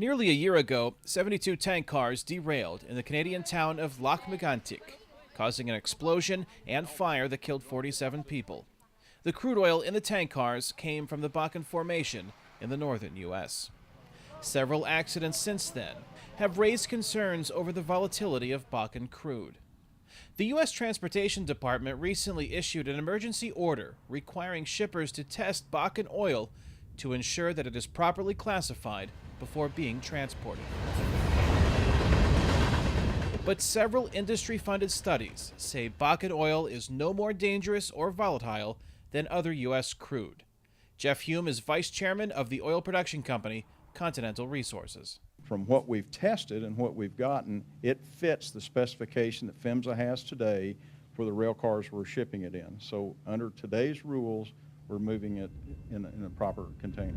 Nearly a year ago, 72 tank cars derailed in the Canadian town of Lac-Mégantic, causing an explosion and fire that killed 47 people. The crude oil in the tank cars came from the Bakken Formation in the northern U.S. Several accidents since then have raised concerns over the volatility of Bakken crude. The U.S. Transportation Department recently issued an emergency order requiring shippers to test Bakken oil to ensure that it is properly classified before being transported. But several industry-funded studies say Bakken oil is no more dangerous or volatile than other U.S. crude. Jeff Hume is vice chairman of the oil production company, Continental Resources. From what we've tested and what we've gotten, it fits the specification that PHMSA has today for the rail cars we're shipping it in. So under today's rules, we're moving it in a proper container.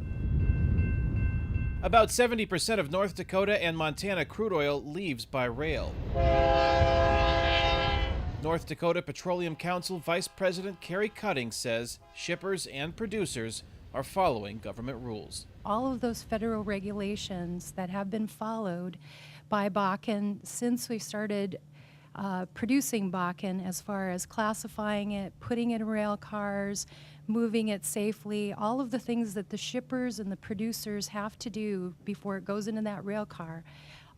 About 70% of North Dakota and Montana crude oil leaves by rail. North Dakota Petroleum Council Vice President Carrie Cutting says shippers and producers are following government rules. All of those federal regulations that have been followed by Bakken since we started producing Bakken, as far as classifying it, putting it in rail cars, moving it safely, all of the things that the shippers and the producers have to do before it goes into that rail car,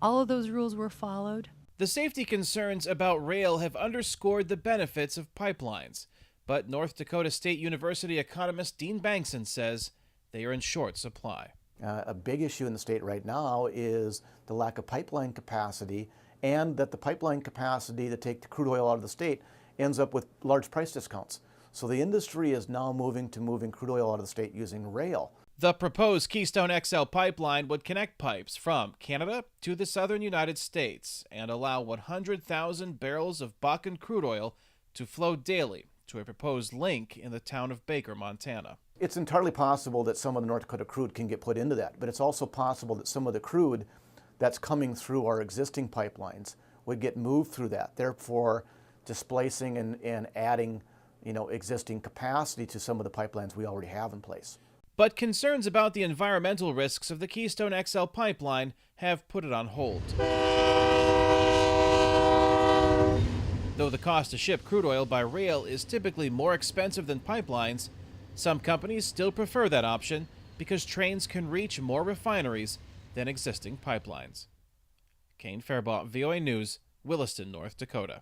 all of those rules were followed. The safety concerns about rail have underscored the benefits of pipelines, but North Dakota State University economist Dean Bankson says they are in short supply. A big issue in the state right now is the lack of pipeline capacity, and that the pipeline capacity to take the crude oil out of the state ends up with large price discounts. So the industry is now moving crude oil out of the state using rail. The proposed Keystone XL pipeline would connect pipes from Canada to the southern United States and allow 100,000 barrels of Bakken crude oil to flow daily to a proposed link in the town of Baker, Montana. It's entirely possible that some of the North Dakota crude can get put into that, but it's also possible that some of the crude that's coming through our existing pipelines would get moved through that, therefore displacing and adding existing capacity to some of the pipelines we already have in place. But concerns about the environmental risks of the Keystone XL pipeline have put it on hold. Though the cost to ship crude oil by rail is typically more expensive than pipelines, some companies still prefer that option because trains can reach more refineries than existing pipelines. Kane, Farabaugh, VOA News, Williston, North Dakota.